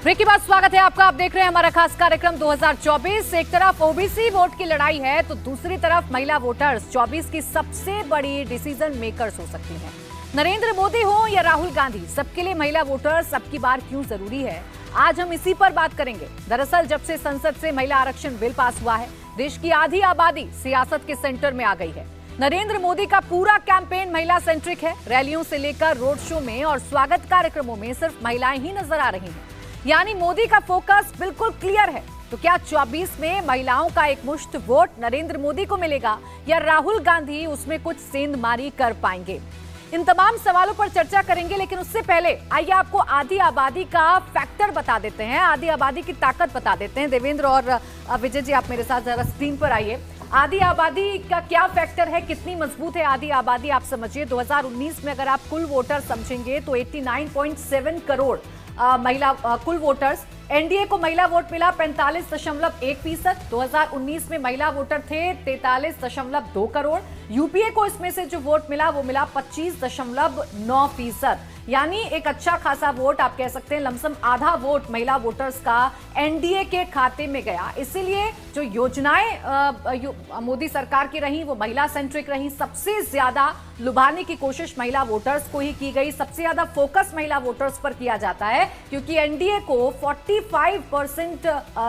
Break के बाद स्वागत है आपका। आप देख रहे हैं हमारा खास कार्यक्रम 2024। एक तरफ ओबीसी वोट की लड़ाई है तो दूसरी तरफ महिला वोटर्स 24 की सबसे बड़ी डिसीजन मेकर्स हो सकती हैं। नरेंद्र मोदी हो या राहुल गांधी, सबके लिए महिला वोटर्स अब की बार क्यों जरूरी है, आज हम इसी पर बात करेंगे। दरअसल जब से संसद से महिला आरक्षण बिल पास हुआ है, देश की आधी आबादी सियासत के सेंटर में आ गई है। नरेंद्र मोदी का पूरा कैंपेन महिला सेंट्रिक है। रैलियों से लेकर रोड शो में और स्वागत कार्यक्रमों में सिर्फ महिलाएं ही नजर आ रही हैं। यानी मोदी का फोकस बिल्कुल क्लियर है। तो क्या 24 में महिलाओं का एक मुश्त वोट नरेंद्र मोदी को मिलेगा या राहुल गांधी उसमें कुछ सेंधमारी कर पाएंगे? इन तमाम सवालों पर चर्चा करेंगे, लेकिन उससे पहले आइए आपको आधी आबादी का फैक्टर बता देते हैं, आधी आबादी की ताकत बता देते हैं। देवेंद्र और विजय जी, आप मेरे साथ जरा स्क्रीन पर आइए। आधी आबादी का क्या फैक्टर है, कितनी मजबूत है आधी आबादी, आप समझिए। 2019 में अगर आप कुल वोटर समझेंगे तो 89.7 करोड़ महिला कुल वोटर्स। एनडीए को महिला वोट मिला 45.1%। 2019 में महिला वोटर थे 43.2 करोड़। यूपीए को इसमें से जो वोट मिला वो मिला 25.9%। यानी एक अच्छा खासा वोट, आप कह सकते हैं लमसम आधा वोट महिला वोटर्स का एनडीए के खाते में गया। इसीलिए जो योजनाएं मोदी सरकार की रही वो महिला सेंट्रिक रही। सबसे ज्यादा लुभाने की कोशिश महिला वोटर्स को ही की गई, सबसे ज्यादा फोकस महिला वोटर्स पर किया जाता है, क्योंकि एनडीए को 45%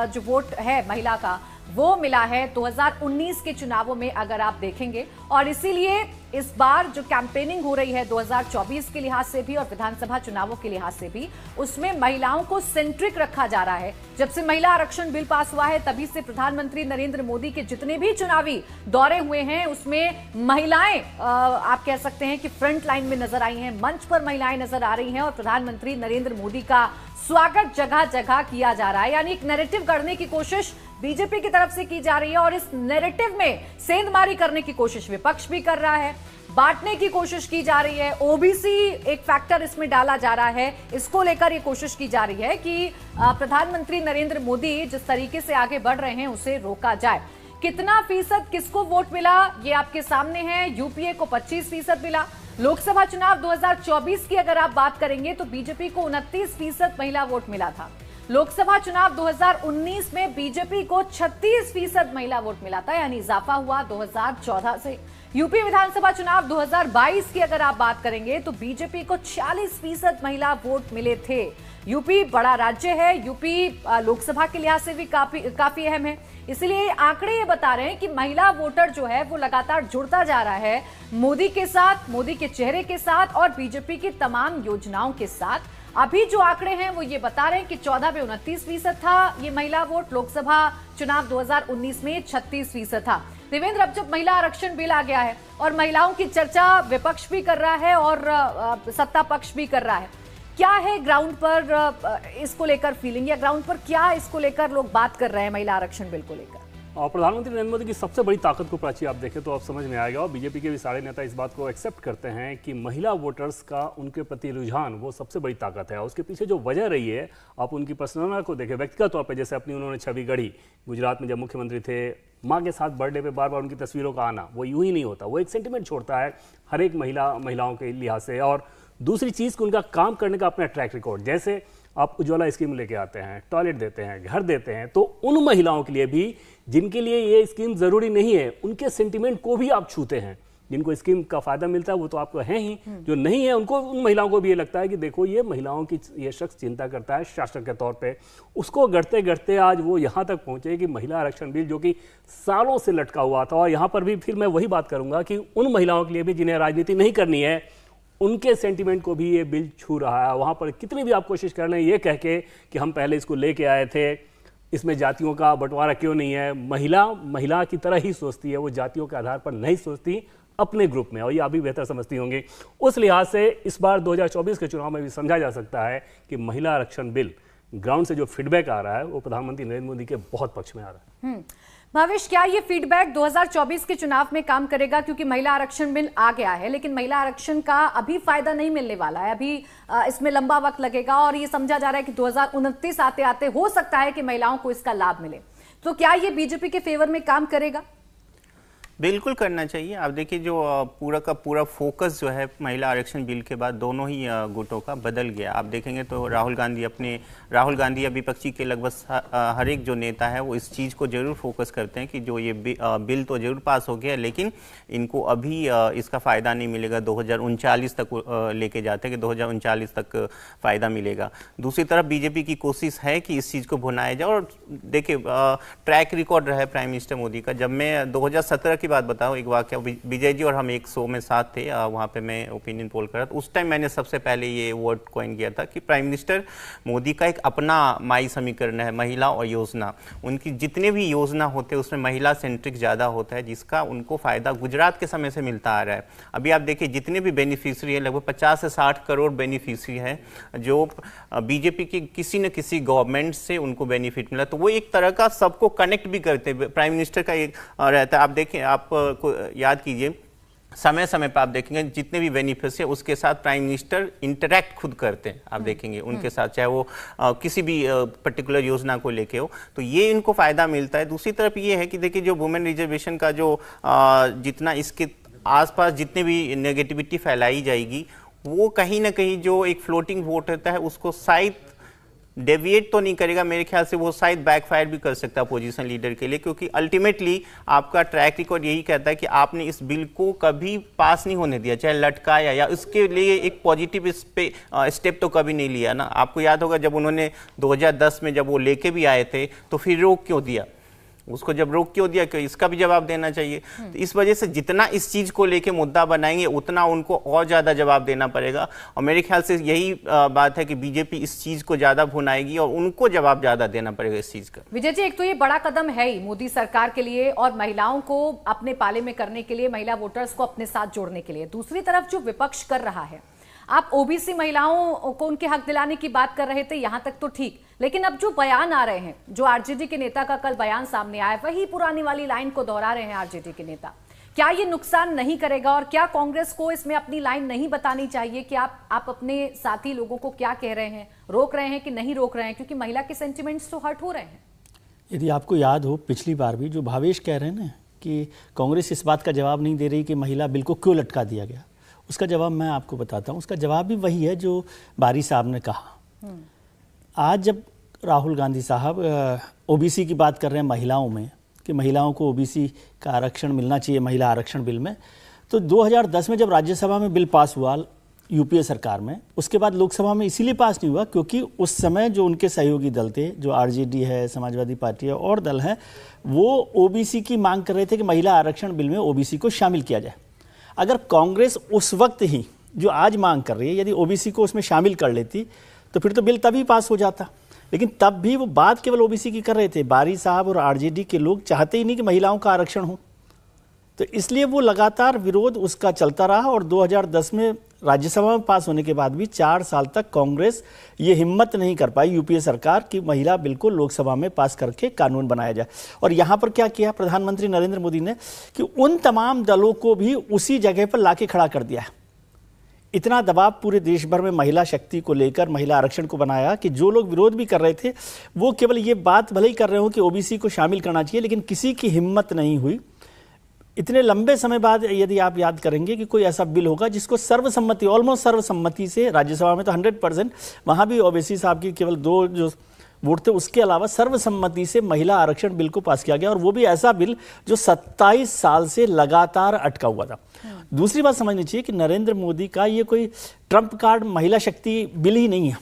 जो वोट है महिला का वो मिला है 2019 के चुनावों में, अगर आप देखेंगे। और इसीलिए इस बार जो कैंपेनिंग हो रही है 2024 के लिहाज से भी और विधानसभा चुनावों के लिहाज से भी, उसमें महिलाओं को सेंट्रिक रखा जा रहा है। जब से महिला आरक्षण बिल पास हुआ है तभी से प्रधानमंत्री नरेंद्र मोदी के जितने भी चुनावी दौरे हुए हैं उसमें महिलाएं आप कह सकते हैं कि फ्रंट लाइन में नजर आई हैं, मंच पर महिलाएं नजर आ रही हैं और प्रधानमंत्री नरेंद्र मोदी का स्वागत जगह जगह किया जा रहा है। यानी एक नैरेटिव गढ़ने की कोशिश बीजेपी की तरफ से की जा रही है और इस नैरेटिव में सेंधमारी करने की कोशिश विपक्ष भी कर रहा है, बांटने की कोशिश की जा रही है। ओबीसी एक फैक्टर इसमें डाला जा रहा है, इसको लेकर ये कोशिश की जा रही है कि प्रधानमंत्री नरेंद्र मोदी जिस तरीके से आगे बढ़ रहे हैं उसे रोका जाए। कितना फीसद किसको वोट मिला ये आपके सामने है। यूपीए को 25% मिला। लोकसभा चुनाव 2024 की अगर आप बात करेंगे तो बीजेपी को 29% महिला वोट मिला था। लोकसभा चुनाव 2019 में बीजेपी को 36% महिला वोट मिला था, यानी इजाफा हुआ 2014 से। यूपी विधानसभा चुनाव 2022 की अगर आप बात करेंगे तो बीजेपी को 40% महिला वोट मिले थे। यूपी बड़ा राज्य है, यूपी लोकसभा के लिहाज से भी काफी अहम है। इसलिए आंकड़े ये बता रहे हैं कि महिला वोटर जो है वो लगातार जुड़ता जा रहा है मोदी के साथ, मोदी के चेहरे के साथ और बीजेपी की तमाम योजनाओं के साथ। अभी जो आंकड़े हैं वो ये बता रहे हैं कि 14 में 29% था ये महिला वोट, लोकसभा चुनाव 2019 में 36% था। देवेंद्र, अब जब महिला आरक्षण बिल आ गया है और महिलाओं की चर्चा विपक्ष भी कर रहा है और सत्ता पक्ष भी कर रहा है, क्या है ग्राउंड पर इसको लेकर फीलिंग, या ग्राउंड पर क्या इसको लेकर लोग बात कर रहे हैं महिला आरक्षण बिल को लेकर? और प्रधानमंत्री नरेंद्र मोदी की सबसे बड़ी ताकत को प्राची आप देखें तो आप समझ में आएगा, और बीजेपी के भी सारे नेता इस बात को एक्सेप्ट करते हैं कि महिला वोटर्स का उनके प्रति रुझान वो सबसे बड़ी ताकत है। उसके पीछे जो वजह रही है, आप उनकी पर्सनल को देखें, व्यक्तिगत तौर पे जैसे अपनी उन्होंने छवि गढ़ी। गुजरात में जब मुख्यमंत्री थे, माँ के साथ बर्थडे पे बार बार उनकी तस्वीरों का आना, वो यूं ही नहीं होता, वो एक सेंटिमेंट छोड़ता है हर एक महिलाओं के लिहाज से। और दूसरी चीज़ कि उनका काम करने का अपना ट्रैक रिकॉर्ड, जैसे आप उज्ज्वला स्कीम लेके आते हैं, टॉयलेट देते हैं, घर देते हैं, तो उन महिलाओं के लिए भी जिनके लिए ये स्कीम ज़रूरी नहीं है, उनके सेंटिमेंट को भी आप छूते हैं। जिनको स्कीम का फ़ायदा मिलता है वो तो आपको है ही, जो नहीं है उनको, उन महिलाओं को भी ये लगता है कि देखो ये महिलाओं की ये शख्स चिंता करता है शासक के तौर पे। उसको गढ़ते गढ़ते आज वो यहाँ तक पहुँचे कि महिला आरक्षण बिल जो कि सालों से लटका हुआ था, और यहाँ पर भी फिर मैं वही बात करूँगा कि उन महिलाओं के लिए भी जिन्हें राजनीति नहीं करनी है, उनके सेंटिमेंट को भी ये बिल छू रहा है। वहाँ पर कितनी भी आप कोशिश कर लें ये कह के कि हम पहले इसको लेके आए थे, इसमें जातियों का बंटवारा क्यों नहीं है, महिला की तरह ही सोचती है, वो जातियों के आधार पर नहीं सोचती अपने ग्रुप में, और ये अभी बेहतर समझती होंगी। उस लिहाज से इस बार 2024 के चुनाव में भी समझा जा सकता है कि महिला आरक्षण बिल ग्राउंड से जो फीडबैक आ रहा है वो प्रधानमंत्री नरेंद्र मोदी के बहुत पक्ष में आ रहा है। भविष्य, क्या ये फीडबैक 2024 के चुनाव में काम करेगा? क्योंकि महिला आरक्षण बिल आ गया है, लेकिन महिला आरक्षण का अभी फायदा नहीं मिलने वाला है, अभी इसमें लंबा वक्त लगेगा और ये समझा जा रहा है कि 2029 आते आते हो सकता है कि महिलाओं को इसका लाभ मिले। तो क्या ये बीजेपी के फेवर में काम करेगा? बिल्कुल करना चाहिए। आप देखिए जो पूरा का पूरा फोकस जो है महिला आरक्षण बिल के बाद दोनों ही गुटों का बदल गया। आप देखेंगे तो राहुल गांधी या विपक्षी के लगभग हर एक जो नेता है वो इस चीज़ को जरूर फोकस करते हैं कि जो ये बिल तो जरूर पास हो गया, लेकिन इनको अभी इसका फ़ायदा नहीं मिलेगा। 2039 तक लेके जाते हैं कि 2039 तक फ़ायदा मिलेगा। दूसरी तरफ बीजेपी की कोशिश है कि इस चीज़ को भुनाया जाए। और देखिए ट्रैक रिकॉर्ड रहा है प्राइम मिनिस्टर मोदी का। जब मैं 2017 की बात बताऊं, एक वाकया, विजय जी और हम एक शो में साथ थे, वहाँ पे मैं ओपिनियन पोल कर रहा था। उस टाइम मैंने सबसे पहले ये वर्ड कॉइन किया था कि प्राइम मिनिस्टर मोदी का एक अपना माई समीकरण है, महिला और योजना। उनकी जितने भी योजना होते हैं उसमें महिला सेंट्रिक ज़्यादा होता है, जिसका उनको फ़ायदा गुजरात के समय से मिलता आ रहा है। अभी आप देखिए जितने भी बेनिफिशरी है, लगभग 50 से 60 करोड़ बेनिफिशरी है जो बीजेपी की किसी न किसी गवर्नमेंट से उनको बेनिफिट मिला। तो वो एक तरह का सबको कनेक्ट भी करते हैं। प्राइम मिनिस्टर का एक रहता है, आप देखें, आप को याद कीजिए, समय समय पर आप देखेंगे जितने भी बेनिफिशियरी है उसके साथ प्राइम मिनिस्टर इंटरैक्ट खुद करते हैं। आप देखेंगे उनके साथ, चाहे वो किसी भी पर्टिकुलर योजना को लेके हो, तो ये इनको फायदा मिलता है। दूसरी तरफ ये है कि देखिए जो वुमेन रिजर्वेशन का जो जितना इसके आसपास जितनी भी नेगेटिविटी फैलाई जाएगी, वो कहीं ना कहीं जो एक फ्लोटिंग वोट होता है उसको शायद डेविएट तो नहीं करेगा। मेरे ख्याल से वो शायद बैकफायर भी कर सकता है अपोजिशन लीडर के लिए, क्योंकि अल्टीमेटली आपका ट्रैक रिकॉर्ड यही कहता है कि आपने इस बिल को कभी पास नहीं होने दिया, चाहे लटकाया या उसके लिए एक पॉजिटिव स्टेप तो कभी नहीं लिया ना। आपको याद होगा जब उन्होंने 2010 में जब वो लेके भी आए थे तो फिर रोक क्यों दिया उसको, जब रोक क्यों दिया, क्यों, इसका भी जवाब देना चाहिए। तो इस वजह से जितना इस चीज को लेके मुद्दा बनाएंगे उतना उनको और ज्यादा जवाब देना पड़ेगा। और मेरे ख्याल से यही बात है कि बीजेपी इस चीज को ज्यादा भुनाएगी और उनको जवाब ज्यादा देना पड़ेगा इस चीज का। विजय जी, एक तो ये बड़ा कदम है ही मोदी सरकार के लिए और महिलाओं को अपने पाले में करने के लिए, महिला वोटर्स को अपने साथ जोड़ने के लिए। दूसरी तरफ जो विपक्ष कर रहा है, आप ओबीसी महिलाओं को उनके हक दिलाने की बात कर रहे थे, यहां तक तो ठीक, लेकिन अब जो बयान आ रहे हैं, जो आरजेडी के नेता का कल बयान सामने आया, वही पुरानी वाली लाइन को दोहरा रहे हैं आरजेडी के नेता। क्या ये नुकसान नहीं करेगा और क्या कांग्रेस को इसमें अपनी लाइन नहीं बतानी चाहिए कि आप अपने साथी लोगों को क्या कह रहे हैं, रोक रहे हैं कि नहीं रोक रहे हैं, क्योंकि महिला के सेंटिमेंट्स तो हर्ट हो रहे हैं। यदि आपको याद हो, पिछली बार भी जो भावेश कह रहे हैं ना कि कांग्रेस इस बात का जवाब नहीं दे रही कि महिला बिल को क्यों लटका दिया गया, उसका जवाब मैं आपको बताता हूँ। उसका जवाब भी वही है जो बारी साहब ने कहा। आज जब राहुल गांधी साहब ओबीसी की बात कर रहे हैं महिलाओं में, कि महिलाओं को ओबीसी का आरक्षण मिलना चाहिए महिला आरक्षण बिल में, तो 2010 में जब राज्यसभा में बिल पास हुआ यूपीए सरकार में, उसके बाद लोकसभा में इसीलिए पास नहीं हुआ क्योंकि उस समय जो उनके सहयोगी दल थे, जो आरजेडी है, समाजवादी पार्टी है और दल हैं, वो ओबीसी की मांग कर रहे थे कि महिला आरक्षण बिल में ओबीसी को शामिल किया जाए। अगर कांग्रेस उस वक्त ही जो आज मांग कर रही है, यदि ओबीसी को उसमें शामिल कर लेती तो फिर तो बिल तभी पास हो जाता। लेकिन तब भी वो बात केवल ओबीसी की कर रहे थे। बारी साहब और आरजेडी के लोग चाहते ही नहीं कि महिलाओं का आरक्षण हो, तो इसलिए वो लगातार विरोध उसका चलता रहा। और 2010 में राज्यसभा में पास होने के बाद भी 4 साल तक कांग्रेस ये हिम्मत नहीं कर पाई, यूपीए सरकार, कि महिला बिल को लोकसभा में पास करके कानून बनाया जाए। और यहाँ पर क्या किया प्रधानमंत्री नरेंद्र मोदी ने कि उन तमाम दलों को भी उसी जगह पर लाके खड़ा कर दिया है। इतना दबाव पूरे देश भर में महिला शक्ति को लेकर, महिला आरक्षण को बनाया कि जो लोग विरोध भी कर रहे थे वो केवल ये बात भले ही कर रहे हो कि ओबीसी को शामिल करना चाहिए, लेकिन किसी की हिम्मत नहीं हुई। इतने लंबे समय बाद यदि आप याद करेंगे कि कोई ऐसा बिल होगा जिसको सर्वसम्मति, ऑलमोस्ट सर्वसम्मति से, राज्यसभा में तो 100%, वहाँ भी ओवैसी साहब की केवल 2 जो वोट थे, उसके अलावा सर्वसम्मति से महिला आरक्षण बिल को पास किया गया। और वो भी ऐसा बिल जो 27 साल से लगातार अटका हुआ था। दूसरी बात समझनी चाहिए कि नरेंद्र मोदी का ये कोई ट्रम्प कार्ड महिला शक्ति बिल ही नहीं है।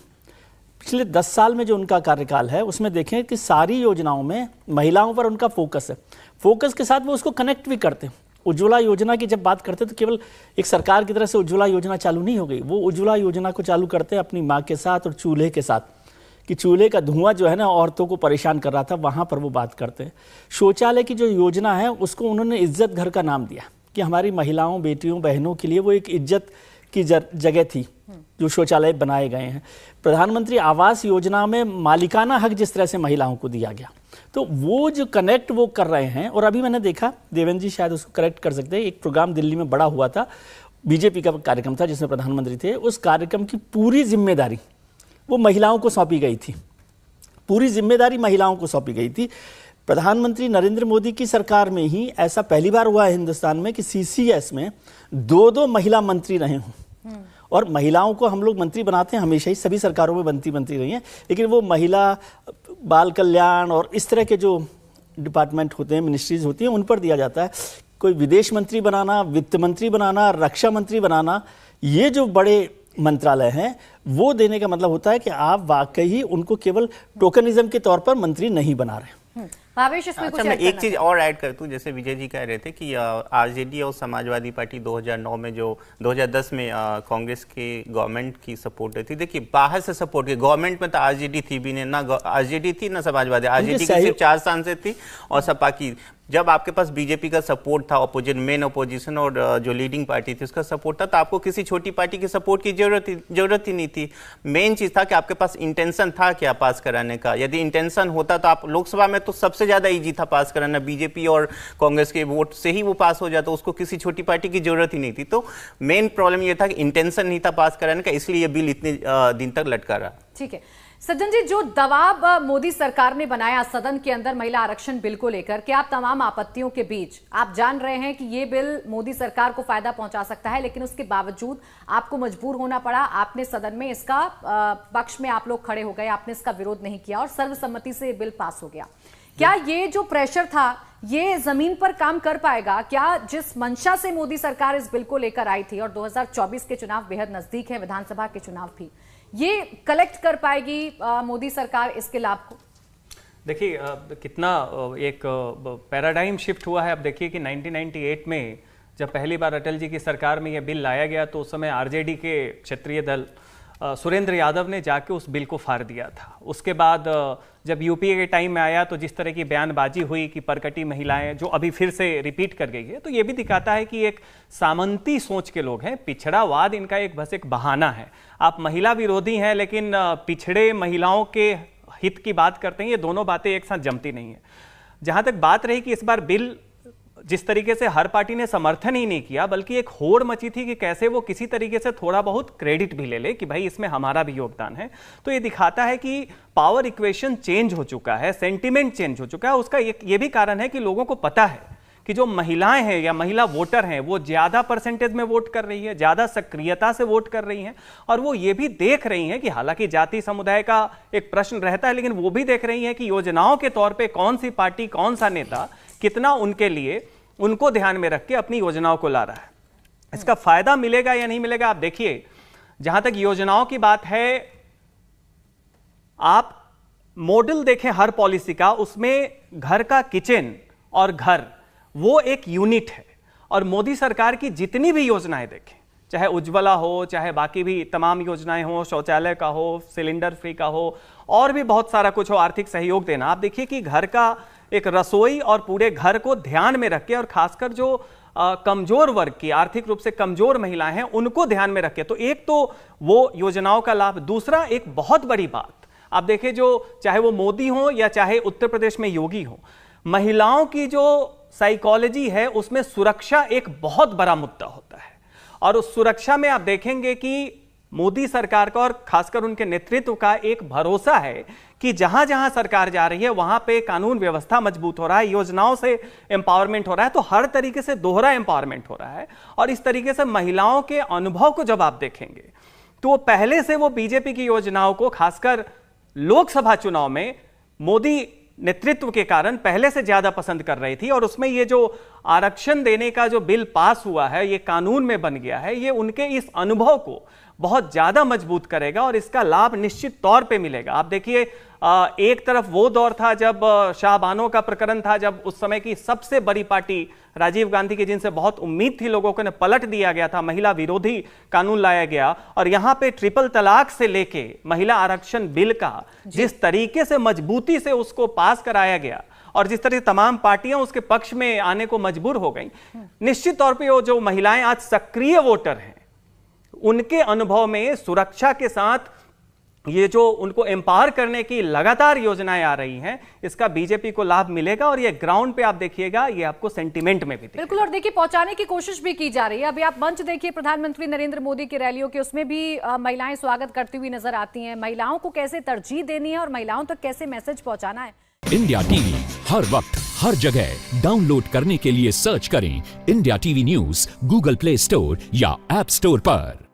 पिछले 10 साल में जो उनका कार्यकाल है उसमें देखें कि सारी योजनाओं में महिलाओं पर उनका फोकस है। फोकस के साथ वो उसको कनेक्ट भी करते हैं। उज्ज्वला योजना की जब बात करते हैं तो केवल एक सरकार की तरफ से उज्ज्वला योजना चालू नहीं हो गई, वो उज्ज्वला योजना को चालू करते हैं अपनी माँ के साथ और चूल्हे के साथ, कि चूल्हे का धुआं जो है ना औरतों को परेशान कर रहा था, वहाँ पर वो बात करते हैं। शौचालय की जो योजना है उसको उन्होंने इज्जत घर का नाम दिया कि हमारी महिलाओं, बेटियों, बहनों के लिए वो एक इज्जत की जगह थी जो शौचालय बनाए गए हैं। प्रधानमंत्री आवास योजना में मालिकाना हक जिस तरह से महिलाओं को दिया गया, तो वो जो कनेक्ट वो कर रहे हैं। और अभी मैंने देखा, देवेंद्र जी शायद उसको करेक्ट कर सकते हैं, एक प्रोग्राम दिल्ली में बड़ा हुआ था, बीजेपी का कार्यक्रम था जिसमें प्रधानमंत्री थे। उस कार्यक्रम की पूरी जिम्मेदारी वो महिलाओं को सौंपी गई थी, पूरी जिम्मेदारी महिलाओं को सौंपी गई थी। प्रधानमंत्री नरेंद्र मोदी की सरकार में ही ऐसा पहली बार हुआ है हिंदुस्तान में कि सीसीएस में 2 महिला मंत्री रहे हों। और महिलाओं को हम लोग मंत्री बनाते हैं, हमेशा ही सभी सरकारों में मंत्री रही हैं, लेकिन वो महिला बाल कल्याण और इस तरह के जो डिपार्टमेंट होते हैं, मिनिस्ट्रीज होती हैं, उन पर दिया जाता है। कोई विदेश मंत्री बनाना, वित्त मंत्री बनाना, रक्षा मंत्री बनाना, ये जो बड़े मंत्रालय हैं वो देने का मतलब होता है कि आप वाकई ही उनको केवल टोकनिज्म के तौर पर मंत्री नहीं बना रहे। भावेश, इसमें कुछ मैं एक चीज और ऐड कर दूं, जैसे विजय जी कह रहे थे कि आरजेडी और समाजवादी पार्टी 2009 में जो 2010 में कांग्रेस के गवर्नमेंट की सपोर्ट थी। देखिए बाहर से सपोर्ट की, गवर्नमेंट में तो आरजेडी थी भी नहीं, ना आरजेडी थी ना समाजवादी, आरजेडी की सिर्फ 4 सांसद थी और सपा की। जब आपके पास बीजेपी का सपोर्ट था, मेन अपोजिशन और जो लीडिंग पार्टी थी उसका सपोर्ट था, तो आपको किसी छोटी पार्टी के सपोर्ट की जरूरत ही नहीं थी। मेन चीज था कि आपके पास इंटेंशन था क्या पास कराने का। यदि इंटेंशन होता तो आप लोकसभा में तो सबसे ज्यादा इजी था पास कराना, बीजेपी और कांग्रेस के वोट से ही वो पास हो जाता, उसको किसी छोटी पार्टी की जरूरत ही नहीं थी। तो मेन प्रॉब्लम ये था कि इंटेंशन नहीं था पास कराने का, इसलिए ये बिल इतने दिन तक लटका रहा। ठीक है सज्जन जी, जो दबाव मोदी सरकार ने बनाया सदन के अंदर महिला आरक्षण बिल को लेकर के, आप तमाम आपत्तियों के बीच आप जान रहे हैं कि ये बिल मोदी सरकार को फायदा पहुंचा सकता है, लेकिन उसके बावजूद आपको मजबूर होना पड़ा। आपने सदन में इसका पक्ष में आप लोग खड़े हो गए, आपने इसका विरोध नहीं किया और सर्वसम्मति से बिल पास हो गया। क्या ये जो प्रेशर था ये जमीन पर काम कर पाएगा? क्या जिस मंशा से मोदी सरकार इस बिल को लेकर आई थी, और 2024 के चुनाव बेहद नजदीक है, विधानसभा के चुनाव भी, ये कलेक्ट कर पाएगी मोदी सरकार इसके लाभ को? देखिए कितना एक पैराडाइम शिफ्ट हुआ है। अब देखिए कि 1998 में जब पहली बार अटल जी की सरकार में यह बिल लाया गया तो उस समय आरजेडी के क्षेत्रीय दल सुरेंद्र यादव ने जाके उस बिल को फाड़ दिया था। उसके बाद जब यूपीए के टाइम में आया तो जिस तरह की बयानबाजी हुई कि परकटी महिलाएं, जो अभी फिर से रिपीट कर गई है, तो ये भी दिखाता है कि एक सामंती सोच के लोग हैं। पिछड़ावाद इनका बस एक बहाना है। आप महिला विरोधी हैं लेकिन पिछड़े महिलाओं के हित की बात करते हैं, ये दोनों बातें एक साथ जमती नहीं है। जहां तक बात रही कि इस बार बिल जिस तरीके से हर पार्टी ने समर्थन ही नहीं किया, बल्कि एक होड़ मची थी कि कैसे वो किसी तरीके से थोड़ा बहुत क्रेडिट भी ले ले कि भाई इसमें हमारा भी योगदान है, तो ये दिखाता है कि पावर इक्वेशन चेंज हो चुका है, सेंटिमेंट चेंज हो चुका है। उसका ये भी कारण है कि लोगों को पता है कि जो महिलाएं हैं या महिला वोटर हैं वो ज्यादा परसेंटेज में वोट कर रही है, ज्यादा सक्रियता से वोट कर रही हैं, और वो ये भी देख रही हैं कि हालांकि जाति समुदाय का एक प्रश्न रहता है, लेकिन वो भी देख रही हैं कि योजनाओं के तौर पे कौन सी पार्टी, कौन सा नेता कितना उनके लिए, उनको ध्यान में रख के अपनी योजनाओं को ला रहा है। इसका फायदा मिलेगा या नहीं मिलेगा, आप देखिए। जहां तक योजनाओं की बात है, आप मॉडल देखें हर पॉलिसी का, उसमें घर का किचन और घर वो एक यूनिट है। और मोदी सरकार की जितनी भी योजनाएं देखें, चाहे उज्ज्वला हो, चाहे बाकी भी तमाम योजनाएं हो, शौचालय का हो, सिलेंडर फ्री का हो, और भी बहुत सारा कुछ हो, आर्थिक सहयोग देना, आप देखिए कि घर का एक रसोई और पूरे घर को ध्यान में रख के, और खासकर जो कमजोर वर्ग की, आर्थिक रूप से कमजोर महिलाएं हैं, उनको ध्यान में रख के, तो एक तो वो योजनाओं का लाभ। दूसरा, एक बहुत बड़ी बात आप देखिए, जो चाहे वो मोदी हो या चाहे उत्तर प्रदेश में योगी हो, महिलाओं की जो साइकोलॉजी है उसमें सुरक्षा एक बहुत बड़ा मुद्दा होता है। और उस सुरक्षा में आप देखेंगे कि मोदी सरकार का और खासकर उनके नेतृत्व का एक भरोसा है कि जहां जहां सरकार जा रही है वहां पे कानून व्यवस्था मजबूत हो रहा है, योजनाओं से एम्पावरमेंट हो रहा है, तो हर तरीके से दोहरा एम्पावरमेंट हो रहा है। और इस तरीके से महिलाओं के अनुभव को जब आप देखेंगे तो पहले से वो बीजेपी की योजनाओं को, खासकर लोकसभा चुनाव में मोदी नेतृत्व के कारण पहले से ज्यादा पसंद कर रही थी। और उसमें ये जो आरक्षण देने का जो बिल पास हुआ है, ये कानून में बन गया है, ये उनके इस अनुभव को बहुत ज्यादा मजबूत करेगा और इसका लाभ निश्चित तौर पे मिलेगा। आप देखिए, एक तरफ वो दौर था जब शाहबानो का प्रकरण था, जब उस समय की सबसे बड़ी पार्टी राजीव गांधी की, जिनसे बहुत उम्मीद थी लोगों को, ने पलट दिया गया था, महिला विरोधी कानून लाया गया। और यहां पे ट्रिपल तलाक से लेके महिला आरक्षण बिल का जिस तरीके से मजबूती से उसको पास कराया गया और जिस तरह से तमाम पार्टियां उसके पक्ष में आने को मजबूर हो गई, निश्चित तौर पर वो जो महिलाएं आज सक्रिय वोटर हैं, उनके अनुभव में सुरक्षा के साथ ये जो उनको एम्पावर करने की लगातार योजनाएं आ रही हैं, इसका बीजेपी को लाभ मिलेगा। और ये ग्राउंड पे आप देखिएगा, ये आपको सेंटिमेंट में भी बिल्कुल, और देखिए पहुंचाने की कोशिश भी की जा रही है। अभी आप मंच देखिए प्रधानमंत्री नरेंद्र मोदी की रैलियों के, उसमें भी महिलाएं स्वागत करती हुई नजर आती हैं। महिलाओं को कैसे तरजीह देनी है और महिलाओं तक कैसे मैसेज पहुंचाना है, इंडिया टीवी हर वक्त हर जगह डाउनलोड करने के लिए सर्च करें India TV news Google play store या ऐप स्टोर पर।